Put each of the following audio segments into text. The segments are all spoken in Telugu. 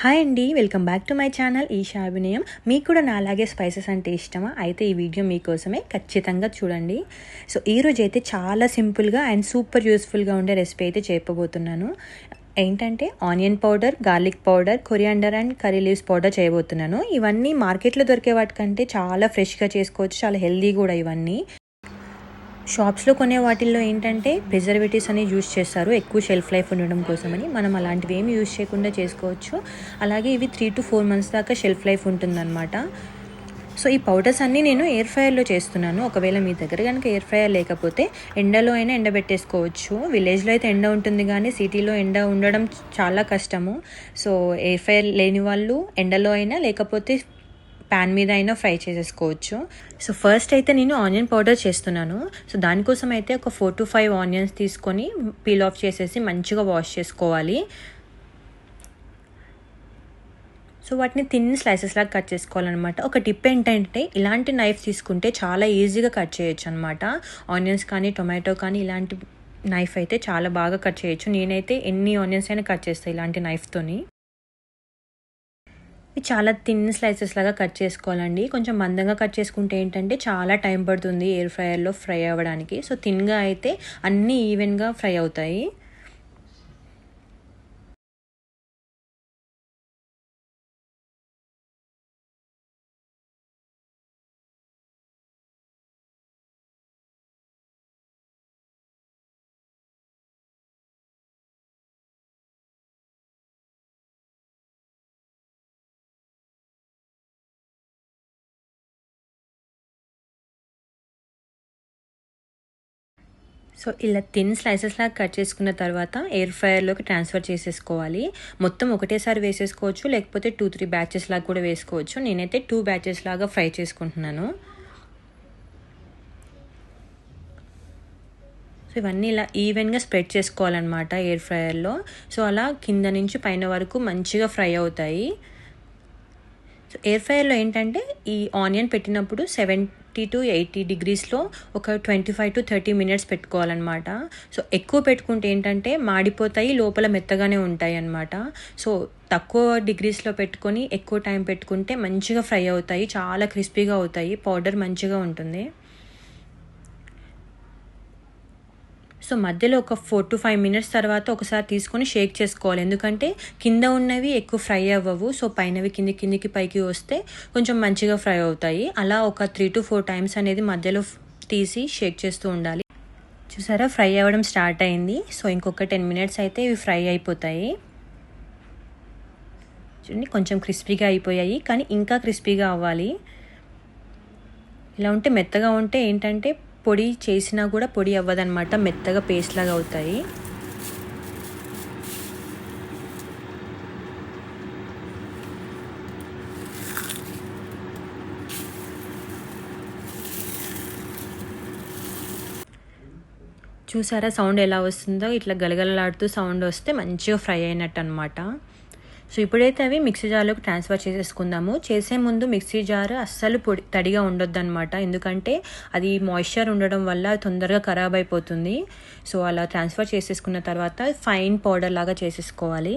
హాయ్ అండి, welcome back to my channel Eesha Abhinayam. మీకు కూడా నా అలాగే స్పైసెస్ అంటే ఇష్టమా? అయితే ఈ వీడియో మీకోసమే, ఖచ్చితంగా చూడండి. సో ఈరోజు అయితే చాలా సింపుల్గా అండ్ సూపర్ యూస్ఫుల్గా ఉండే రెసిపీ అయితే చేయబోతున్నాను. ఏంటంటే onion powder, garlic powder, coriander and curry leaves powder చేయబోతున్నాను. ఇవన్నీ మార్కెట్లో దొరికే వాటికంటే చాలా ఫ్రెష్గా చేసుకోవచ్చు, చాలా హెల్దీ కూడా ఇవన్నీ. షాప్స్లో కొనే వాటిల్లో ఏంటంటే ప్రిజర్వేటివ్స్ అని యూజ్ చేస్తారు, ఎక్కువ షెల్ఫ్ లైఫ్ ఉండడం కోసమని. మనం అలాంటివి ఏమి యూజ్ చేయకుండా చేసుకోవచ్చు. అలాగే ఇవి 3 to 4 months దాకా షెల్ఫ్ లైఫ్ ఉంటుందన్నమాట. సో ఈ పౌడర్స్ అన్నీ నేను ఎయిర్ ఫ్రైయర్లో చేస్తున్నాను. ఒకవేళ మీ దగ్గర కనుక ఎయిర్ ఫ్రైయర్ లేకపోతే ఎండలో అయినా ఎండబెట్టేసుకోవచ్చు. విలేజ్లో అయితే ఎండ ఉంటుంది, కానీ సిటీలో ఎండ ఉండడం చాలా కష్టము. సో ఎయిర్ ఫ్రైయర్ లేని వాళ్ళు ఎండలో అయినా లేకపోతే ప్యాన్ మీద అయినా ఫ్రై చేసేసుకోవచ్చు. సో ఫస్ట్ అయితే నేను ఆనియన్ పౌడర్ చేస్తున్నాను. సో దానికోసం అయితే ఒక 4 to 5 ఆనియన్స్ తీసుకొని పీల్ ఆఫ్ చేసేసి మంచిగా వాష్ చేసుకోవాలి. సో వాటిని థిన్ స్లైసెస్ లాగా కట్ చేసుకోవాలన్నమాట. ఒక టిప్ ఏంటంటే ఇలాంటి నైఫ్ తీసుకుంటే చాలా ఈజీగా కట్ చేయొచ్చు అనమాట. ఆనియన్స్ కానీ టొమాటో కానీ ఇలాంటి నైఫ్ అయితే చాలా బాగా కట్ చేయొచ్చు. నేనైతే ఎన్ని ఆనియన్స్ అయినా కట్ చేస్తాను ఇలాంటి నైఫ్తోని. ఇవి చాలా థిన్ స్లైసెస్ లాగా కట్ చేసుకోవాలండి. కొంచెం మందంగా కట్ చేసుకుంటే ఏంటంటే చాలా టైం పడుతుంది ఎయిర్ ఫ్రైయర్లో ఫ్రై అవ్వడానికి. సో థిన్గా అయితే అన్నీ ఈవెన్గా ఫ్రై అవుతాయి. సో ఇలా థిన్ స్లైసెస్ లాగా కట్ చేసుకున్న తర్వాత ఎయిర్ ఫ్రైయర్లోకి ట్రాన్స్ఫర్ చేసేసుకోవాలి. మొత్తం ఒకటేసారి వేసేసుకోవచ్చు, లేకపోతే 2-3 బ్యాచెస్ లాగా కూడా వేసుకోవచ్చు. నేనైతే 2 బ్యాచెస్ లాగా ఫ్రై చేసుకుంటున్నాను. సో ఇవన్నీ ఇలా ఈవెన్గా స్ప్రెడ్ చేసుకోవాలన్నమాట ఎయిర్ ఫ్రైయర్లో. సో అలా కింద నుంచి పైన వరకు మంచిగా ఫ్రై అవుతాయి. సో ఎయిర్ ఫ్రైయర్లో ఏంటంటే ఈ ఆనియన్ పెట్టినప్పుడు 70 to 80 degreesలో ఒక 25 to 30 minutes పెట్టుకోవాలన్నమాట. సో ఎక్కువ పెట్టుకుంటే ఏంటంటే మాడిపోతాయి, లోపల మెత్తగానే ఉంటాయి అన్నమాట. సో తక్కువ డిగ్రీస్లో పెట్టుకొని ఎక్కువ టైం పెట్టుకుంటే మంచిగా ఫ్రై అవుతాయి, చాలా క్రిస్పీగా అవుతాయి, పౌడర్ మంచిగా ఉంటుంది. సో మధ్యలో ఒక 4 to 5 minutes తర్వాత ఒకసారి తీసుకొని షేక్ చేసుకోవాలి, ఎందుకంటే కింద ఉన్నవి ఎక్కువ ఫ్రై అవ్వవు. సో పైనవి కిందికి పైకి వస్తే కొంచెం మంచిగా ఫ్రై అవుతాయి. అలా ఒక 3 to 4 times అనేది మధ్యలో తీసి షేక్ చేస్తూ ఉండాలి. చూసారా, ఫ్రై అవ్వడం స్టార్ట్ అయింది. సో ఇంకొక 10 minutes అయితే ఇవి ఫ్రై అయిపోతాయి. చూడండి, కొంచెం క్రిస్పీగా అయిపోయాయి, కానీ ఇంకా క్రిస్పీగా అవ్వాలి. ఇలా ఉంటే, మెత్తగా ఉంటే ఏంటంటే పొడి చేసినా కూడా పొడి అవ్వదన్నమాట, మెత్తగా పేస్ట్ లాగా అవుతాయి. చూసారా సౌండ్ ఎలా వస్తుందో? ఇట్లా గలగలలాడుతూ సౌండ్ వస్తే మంచిగా ఫ్రై అయినట్టు అనమాట. సో ఇప్పుడైతే అవి మిక్సీ జార్లోకి ట్రాన్స్ఫర్ చేసేసుకుందాము. చేసే ముందు మిక్సీ జార్ అస్సలు తడిగా ఉండొద్దు అనమాట, ఎందుకంటే అది మాయిశ్చర్ ఉండడం వల్ల తొందరగా ఖరాబ్ అయిపోతుంది. సో అలా ట్రాన్స్ఫర్ చేసేసుకున్న తర్వాత ఫైన్ పౌడర్ లాగా చేసేసుకోవాలి.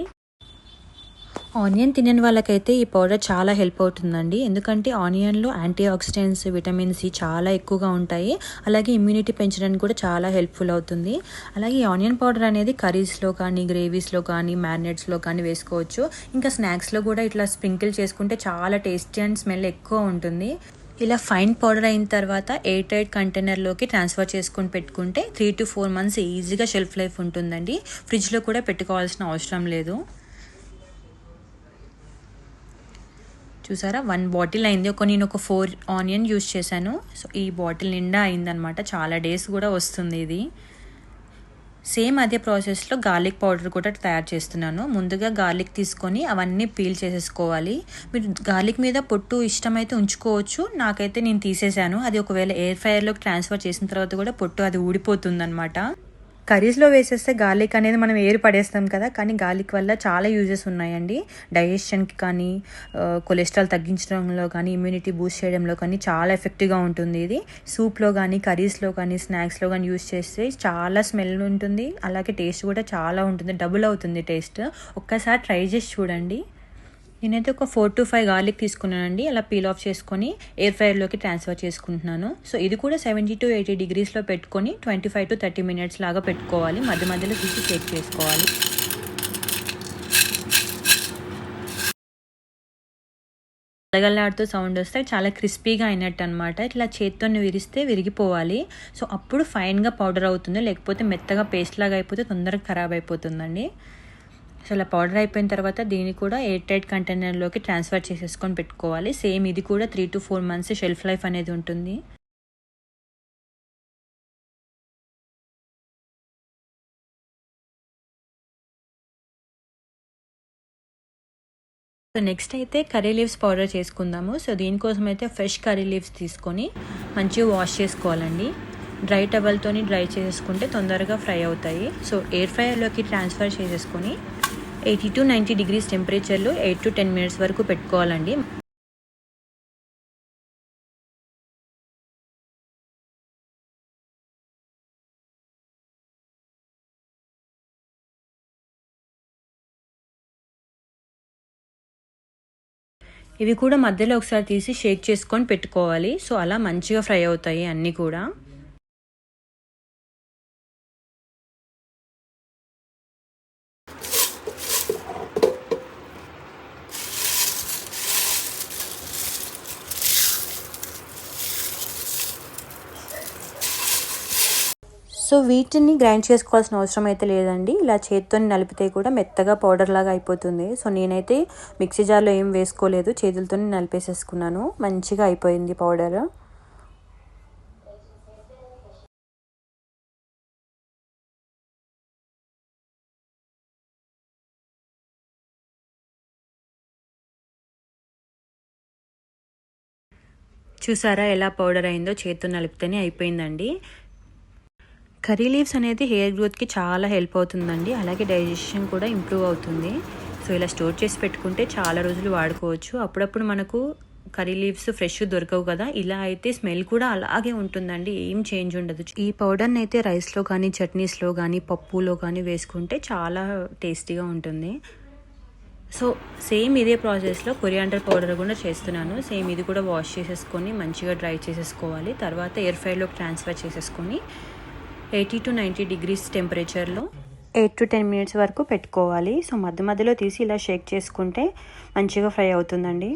ఆనియన్ తినని వాళ్ళకైతే ఈ పౌడర్ చాలా హెల్ప్ అవుతుందండి, ఎందుకంటే ఆనియన్లో యాంటీ ఆక్సిడెంట్స్, విటమిన్ సి చాలా ఎక్కువగా ఉంటాయి. అలాగే ఇమ్యూనిటీ పెంచడానికి కూడా చాలా హెల్ప్ఫుల్ అవుతుంది. అలాగే ఈ ఆనియన్ పౌడర్ అనేది కర్రీస్లో కానీ, గ్రేవీస్లో కానీ, మ్యారినేట్స్లో కానీ వేసుకోవచ్చు. ఇంకా స్నాక్స్లో కూడా ఇట్లా స్ప్రింకిల్ చేసుకుంటే చాలా టేస్టీ అండ్ స్మెల్ ఎక్కువ ఉంటుంది. ఇలా ఫైన్ పౌడర్ అయిన తర్వాత ఎయిర్ టైట్ కంటైనర్లోకి ట్రాన్స్ఫర్ చేసుకొని పెట్టుకుంటే 3 to 4 months ఈజీగా షెల్ఫ్ లైఫ్ ఉంటుందండి. ఫ్రిడ్జ్లో కూడా పెట్టుకోవాల్సిన అవసరం లేదు. చూసారా, 1 bottle అయింది. నేను ఒక 4 ఆనియన్ యూజ్ చేశాను. సో ఈ బాటిల్ నిండా అయిందనమాట, చాలా డేస్ కూడా వస్తుంది ఇది. సేమ్ అదే ప్రాసెస్లో గార్లిక్ పౌడర్ కూడా తయారు చేస్తున్నాను. ముందుగా గార్లిక్ తీసుకొని అవన్నీ పీల్ చేసేసుకోవాలి. మీరు గార్లిక్ మీద పొట్టు ఇష్టమైతే ఉంచుకోవచ్చు, నాకైతే నేను తీసేసాను. అది ఒకవేళ ఎయిర్ ఫ్రైయర్లోకి ట్రాన్స్ఫర్ చేసిన తర్వాత కూడా పొట్టు అది ఊడిపోతుందన్నమాట. కర్రీస్లో వేసేస్తే గార్లిక్ అనేది మనం ఏరి పడేస్తాం కదా, కానీ గార్లిక్ వల్ల చాలా యూజెస్ ఉన్నాయండి. డైజెషన్కి కానీ, కొలెస్ట్రాల్ తగ్గించడంలో కానీ, ఇమ్యూనిటీ బూస్ట్ చేయడంలో కానీ చాలా ఎఫెక్టివ్గా ఉంటుంది. ఇది సూప్లో కానీ, కర్రీస్లో కానీ, స్నాక్స్లో కానీ యూజ్ చేస్తే చాలా స్మెల్ ఉంటుంది, అలాగే టేస్ట్ కూడా చాలా ఉంటుంది, డబుల్ అవుతుంది టేస్ట్. ఒక్కసారి ట్రై చేసి చూడండి. నేనైతే ఒక 4 to 5 గార్లిక్ తీసుకున్నానండి. అలా పీల్ ఆఫ్ చేసుకొని ఎయిర్ ఫ్రైయర్లోకి ట్రాన్స్ఫర్ చేసుకుంటున్నాను. సో ఇది కూడా 70 to 80 డిగ్రీస్లో పెట్టుకొని 25 to 30 మినిట్స్ లాగా పెట్టుకోవాలి. మధ్య మధ్యలో తీసి షేక్ చేసుకోవాలి. గలగలాడుతూ సౌండ్ వస్తే చాలా క్రిస్పీగా అయినట్టు అనమాట. ఇట్లా చేత్తో విరిస్తే విరిగిపోవాలి. సో అప్పుడు ఫైన్గా పౌడర్ అవుతుంది, లేకపోతే మెత్తగా పేస్ట్ లాగా అయిపోతే తొందరగా ఖరాబ్ అయిపోతుందండి. సో అలా పౌడర్ అయిపోయిన తర్వాత దీన్ని కూడా ఎయిర్ టైట్ కంటైనర్లోకి ట్రాన్స్ఫర్ చేసేసుకొని పెట్టుకోవాలి. సేమ్ ఇది కూడా 3 to 4 months షెల్ఫ్ లైఫ్ అనేది ఉంటుంది. సో నెక్స్ట్ అయితే కర్రీ లీవ్స్ పౌడర్ చేసుకుందాము. సో దీనికోసం అయితే ఫ్రెష్ కర్రీ లీవ్స్ తీసుకొని మంచిగా వాష్ చేసుకోవాలండి. డ్రై టవల్తో డ్రై చేసుకుంటే తొందరగా ఫ్రై అవుతాయి. సో ఎయిర్ ఫ్రైయర్లోకి ట్రాన్స్ఫర్ చేసేసుకొని 80 to 90 డిగ్రీస్ టెంపరేచర్లో 8 to 10 మినిట్స్ వరకు పెట్టుకోవాలండి. ఇవి కూడా మధ్యలో ఒకసారి తీసి షేక్ చేసుకొని పెట్టుకోవాలి. సో అలా మంచిగా ఫ్రై అవుతాయి అన్నీ కూడా. సో వీటిని గ్రైండ్ చేసుకోవాల్సిన అవసరం అయితే లేదండి. ఇలా చేతితో నలిపితే కూడా మెత్తగా పౌడర్ లాగా అయిపోతుంది. సో నేనైతే మిక్సీ జార్లో ఏం వేసుకోలేదు, చేతులతో నలిపేసేసుకున్నాను. మంచిగా అయిపోయింది పౌడర్. చూసారా ఎలా పౌడర్ అయిందో, చేతితో నలిపితేనే అయిపోయిందండి. కర్రీ లీవ్స్ అనేది హెయిర్ గ్రోత్కి చాలా హెల్ప్ అవుతుందండి. అలాగే డైజెషన్ కూడా ఇంప్రూవ్ అవుతుంది. సో ఇలా స్టోర్ చేసి పెట్టుకుంటే చాలా రోజులు వాడుకోవచ్చు. అప్పుడప్పుడు మనకు కర్రీ లీవ్స్ ఫ్రెష్ దొరకవు కదా, ఇలా అయితే స్మెల్ కూడా అలాగే ఉంటుందండి, ఏం చేంజ్ ఉండదు. ఈ పౌడర్ని అయితే రైస్లో కానీ, చట్నీస్లో కానీ, పప్పులో కానీ వేసుకుంటే చాలా టేస్టీగా ఉంటుంది. సో సేమ్ ఇదే ప్రాసెస్లో కొరియాండర్ పౌడర్ కూడా చేస్తున్నాను. సేమ్ ఇది కూడా వాష్ చేసేసుకొని మంచిగా డ్రై చేసేసుకోవాలి. తర్వాత ఎయిర్ ఫ్రైలోకి ట్రాన్స్ఫర్ చేసేసుకొని 80 to 90 డిగ్రీస్ టెంపరేచర్లో 8 to 10 మినిట్స్ వరకు పెట్టుకోవాలి. సో మధ్య మధ్యలో తీసి ఇలా షేక్ చేసుకుంటే మంచిగా ఫ్రై అవుతుందండి.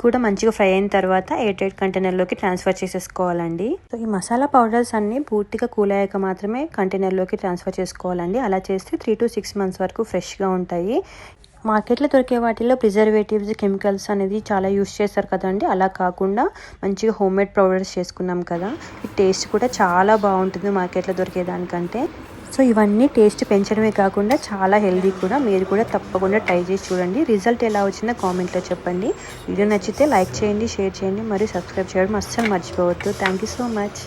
కూడా మంచిగా ఫ్రై అయిన తర్వాత ఎయిర్ టైట్ కంటైనర్లోకి ట్రాన్స్ఫర్ చేసేసుకోవాలండి. సో ఈ మసాలా పౌడర్స్ అన్నీ పూర్తిగా కూల్ అయ్యాక మాత్రమే కంటైనర్లోకి ట్రాన్స్ఫర్ చేసుకోవాలండి. అలా చేస్తే 3 to 6 months వరకు ఫ్రెష్గా ఉంటాయి. మార్కెట్లో దొరికే వాటిల్లో ప్రిజర్వేటివ్స్, కెమికల్స్ అనేది చాలా యూస్ చేస్తారు కదండి. అలా కాకుండా మంచిగా హోమ్ మేడ్ పౌడర్స్ చేసుకున్నాం కదా, ఈ టేస్ట్ కూడా చాలా బాగుంటుంది మార్కెట్లో దొరికేదానికంటే. సో ఇవన్నీ టేస్ట్ పెంచడమే కాకుండా చాలా హెల్దీ కూడా. మీరు కూడా తప్పకుండా ట్రై చేసి చూడండి. రిజల్ట్ ఎలా వచ్చిందో కామెంట్లో చెప్పండి. వీడియో నచ్చితే లైక్ చేయండి, షేర్ చేయండి, మరియు సబ్స్క్రైబ్ చేయడం అస్సలు మర్చిపోవద్దు. Thank you so much.